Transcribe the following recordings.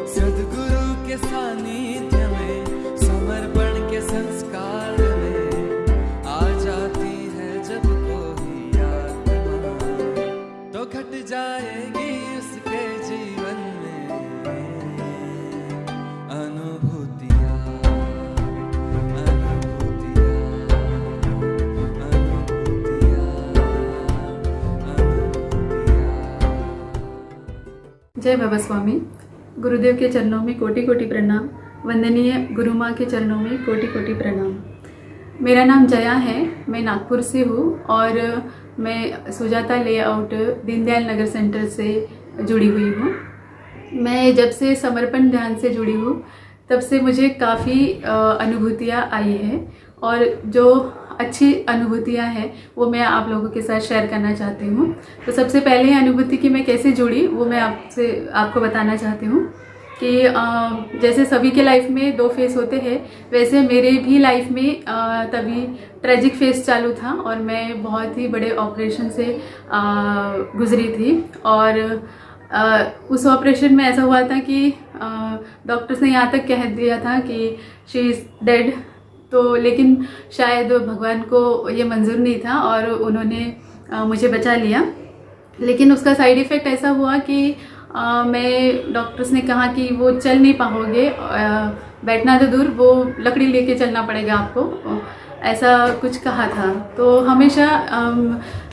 सद्गुरु के सानिध्य में समर्पण के संस्कार में आ जाती है जब कोई आत्मा, तो घट जाएगी उसके जीवन में अनुभूतियाँ, अनुभूतियाँ, अनुभूतियाँ, अनुभूतियाँ। जय बाबा स्वामी। गुरुदेव के चरणों में कोटि कोटि प्रणाम। वंदनीय गुरु माँ के चरणों में कोटि कोटि प्रणाम। मेरा नाम जया है, मैं नागपुर से हूँ और मैं सुजाता लेआउट दीनदयाल नगर सेंटर से जुड़ी हुई हूँ। मैं जब से समर्पण ध्यान से जुड़ी हूँ तब से मुझे काफ़ी अनुभूतियाँ आई हैं और जो अच्छी अनुभूतियाँ हैं वो मैं आप लोगों के साथ शेयर करना चाहती हूँ। तो सबसे पहले अनुभूति की मैं कैसे जुड़ी वो मैं आपको बताना चाहती हूँ कि जैसे सभी के लाइफ में दो फेस होते हैं, वैसे मेरे भी लाइफ में तभी ट्रेजिक फेस चालू था और मैं बहुत ही बड़े ऑपरेशन से गुजरी थी। और उस ऑपरेशन में ऐसा हुआ था कि डॉक्टर्स ने यहाँ तक कह दिया था कि शी इज़ डेड। तो लेकिन शायद भगवान को ये मंजूर नहीं था और उन्होंने मुझे बचा लिया। लेकिन उसका साइड इफ़ेक्ट ऐसा हुआ कि मैं डॉक्टर्स ने कहा कि वो चल नहीं पाओगे, बैठना तो दूर, वो लकड़ी लेके चलना पड़ेगा आपको, ऐसा कुछ कहा था। तो हमेशा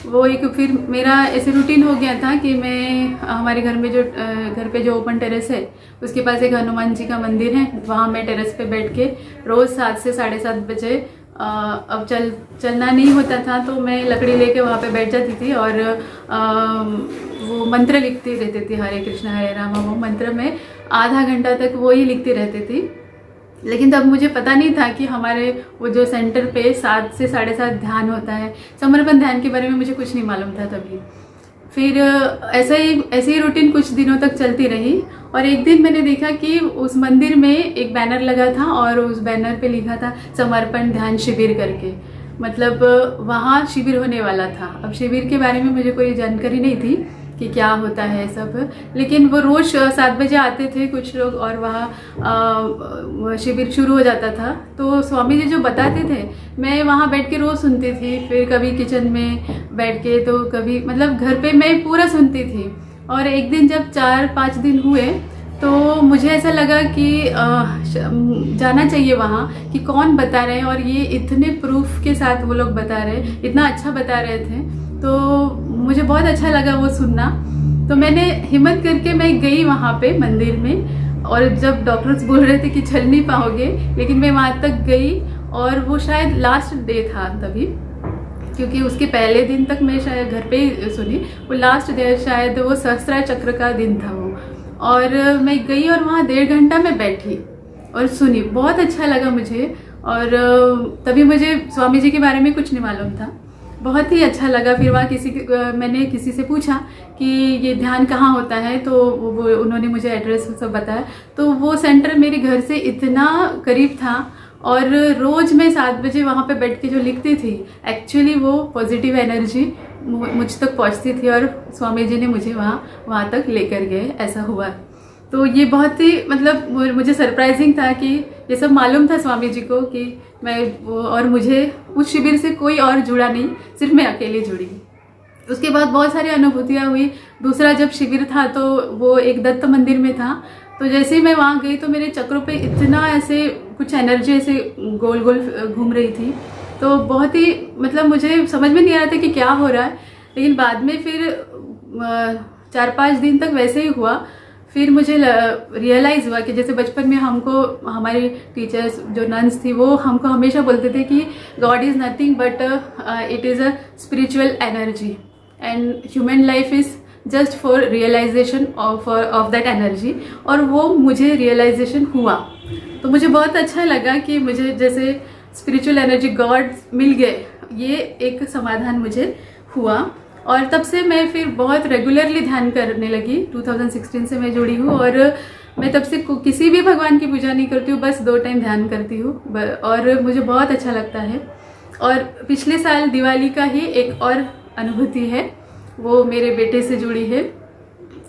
वो एक फिर मेरा ऐसे रूटीन हो गया था कि मैं हमारे घर में जो घर पे जो ओपन टेरेस है उसके पास एक हनुमान जी का मंदिर है, वहाँ मैं टेरेस पे बैठ के रोज़ 7 से 7:30 बजे अब चलना नहीं होता था तो मैं लकड़ी लेके वहाँ पे बैठ जाती थी और वो मंत्र लिखती रहती थी, हरे कृष्ण हरे राम। वो मंत्र में आधा घंटा तक वो ही लिखती रहती थी। लेकिन तब मुझे पता नहीं था कि हमारे वो जो सेंटर पे 7 से 7:30 ध्यान होता है, समर्पण ध्यान के बारे में मुझे कुछ नहीं मालूम था तभी। फिर ऐसे ही रूटीन कुछ दिनों तक चलती रही और एक दिन मैंने देखा कि उस मंदिर में एक बैनर लगा था और उस बैनर पे लिखा था समर्पण ध्यान शिविर करके, मतलब वहाँ शिविर होने वाला था। अब शिविर के बारे में मुझे कोई जानकारी नहीं थी कि क्या होता है सब, लेकिन वो रोज़ 7 बजे आते थे कुछ लोग और वहाँ शिविर शुरू हो जाता था। तो स्वामी जी जो बताते थे मैं वहाँ बैठ के रोज़ सुनती थी, फिर कभी किचन में बैठ के, तो कभी मतलब घर पे मैं पूरा सुनती थी। और एक दिन जब 4-5 दिन हुए तो मुझे ऐसा लगा कि जाना चाहिए वहाँ कि कौन बता रहे हैं और ये इतने प्रूफ के साथ वो लोग बता रहे, इतना अच्छा बता रहे थे। तो मुझे बहुत अच्छा लगा वो सुनना। तो मैंने हिम्मत करके मैं गई वहाँ पे मंदिर में और जब डॉक्टर्स बोल रहे थे कि चल नहीं पाओगे, लेकिन मैं वहाँ तक गई और वो शायद लास्ट डे था तभी, क्योंकि उसके पहले दिन तक मैं शायद घर पे ही सुनी, वो लास्ट डे शायद वो सहस्त्र चक्र का दिन था वो। और मैं गई और वहाँ 1.5 घंटा मैं बैठी और सुनी, बहुत अच्छा लगा मुझे। और तभी मुझे स्वामी जी के बारे में कुछ नहीं मालूम था, बहुत ही अच्छा लगा। फिर वहाँ मैंने किसी से पूछा कि ये ध्यान कहाँ होता है, तो वो उन्होंने मुझे एड्रेस सब बताया। तो वो सेंटर मेरे घर से इतना करीब था और रोज़ मैं 7 बजे वहाँ पे बैठ के जो लिखती थी, एक्चुअली वो पॉजिटिव एनर्जी मुझ तक पहुँचती थी और स्वामी जी ने मुझे वहाँ तक लेकर गए, ऐसा हुआ। तो ये बहुत ही मतलब मुझे सरप्राइजिंग था कि ये सब मालूम था स्वामी जी को कि मैं और मुझे उस शिविर से कोई और जुड़ा नहीं, सिर्फ मैं अकेली जुड़ी। उसके बाद बहुत सारी अनुभूतियाँ हुई। दूसरा जब शिविर था तो वो एक दत्त मंदिर में था, तो जैसे ही मैं वहाँ गई तो मेरे चक्रों पे इतना ऐसे कुछ एनर्जी ऐसे गोल गोल घूम रही थी। तो बहुत ही मतलब मुझे समझ में नहीं आ रहा था कि क्या हो रहा है। लेकिन बाद में फिर 4-5 दिन तक वैसे ही हुआ। फिर मुझे रियलाइज़ हुआ कि जैसे बचपन में हमको हमारे टीचर्स जो नन्स थी वो हमको हमेशा बोलते थे कि god is nothing but it is a spiritual energy and human life is just for realisation of that energy. और वो मुझे रियलाइजेशन हुआ तो मुझे बहुत अच्छा लगा कि मुझे जैसे स्पिरिचुअल एनर्जी गॉड मिल गए, ये एक समाधान मुझे हुआ। और तब से मैं फिर बहुत रेगुलरली ध्यान करने लगी। 2016 से मैं जुड़ी हूँ और मैं तब से किसी भी भगवान की पूजा नहीं करती हूँ, बस 2 टाइम ध्यान करती हूँ और मुझे बहुत अच्छा लगता है। और पिछले साल दिवाली का ही एक और अनुभूति है, वो मेरे बेटे से जुड़ी है।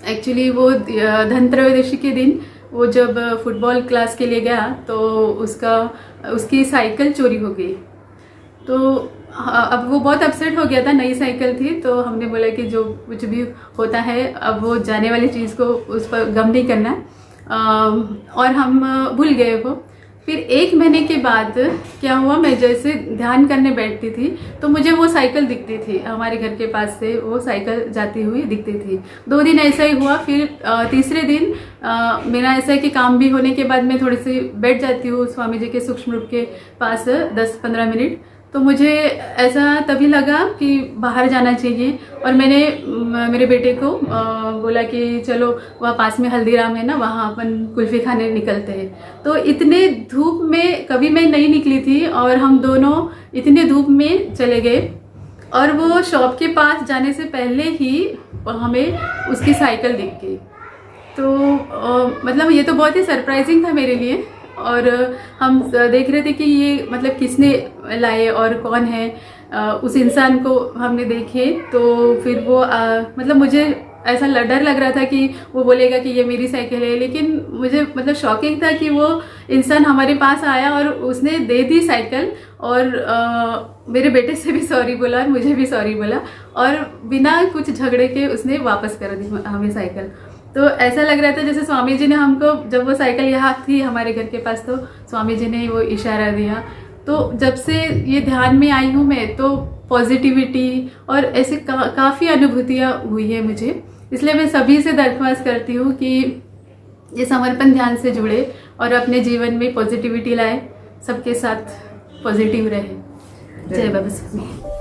एक्चुअली वो धनत्रयोदशी के दिन वो जब फुटबॉल क्लास के लिए गया तो उसकी साइकिल चोरी हो गई। तो अब वो बहुत अपसेट हो गया था, नई साइकिल थी। तो हमने बोला कि जो कुछ भी होता है अब वो जाने वाली चीज़ को उस पर गम नहीं करना है। और हम भूल गए वो। फिर 1 महीने के बाद क्या हुआ, मैं जैसे ध्यान करने बैठती थी तो मुझे वो साइकिल दिखती थी, हमारे घर के पास से वो साइकिल जाती हुई दिखती थी। 2 दिन ऐसा ही हुआ। फिर तीसरे दिन मेरा ऐसा है कि काम भी होने के बाद मैं थोड़ी सी बैठ जाती हूँ स्वामी जी के सूक्ष्म रूप के पास 10-15 मिनट। तो मुझे ऐसा तभी लगा कि बाहर जाना चाहिए। और मैंने मेरे बेटे को बोला कि चलो वहाँ पास में हल्दीराम है ना, वहाँ अपन कुल्फ़ी खाने निकलते हैं। तो इतने धूप में कभी मैं नहीं निकली थी और हम दोनों इतने धूप में चले गए। और वो शॉप के पास जाने से पहले ही हमें उसकी साइकिल दिख गई। तो मतलब ये तो बहुत ही सरप्राइजिंग था मेरे लिए। और हम देख रहे थे कि ये मतलब किसने लाए और कौन है। उस इंसान को हमने देखे तो फिर वो मतलब मुझे ऐसा डर लग रहा था कि वो बोलेगा कि ये मेरी साइकिल है। लेकिन मुझे मतलब शॉकिंग था कि वो इंसान हमारे पास आया और उसने दे दी साइकिल। और मेरे बेटे से भी सॉरी बोला और मुझे भी सॉरी बोला और बिना कुछ झगड़े के उसने वापस कर दी हमें साइकिल। तो ऐसा लग रहा था जैसे स्वामी जी ने हमको, जब वो साइकिल यहाँ थी हमारे घर के पास तो स्वामी जी ने वो इशारा दिया। तो जब से ये ध्यान में आई हूँ मैं तो पॉजिटिविटी और ऐसे काफ़ी अनुभूतियाँ हुई है मुझे। इसलिए मैं सभी से दरख्वास्त करती हूँ कि ये समर्पण ध्यान से जुड़े और अपने जीवन में पॉजिटिविटी लाए, सबके साथ पॉजिटिव रहे। जय बाबा स्वामी।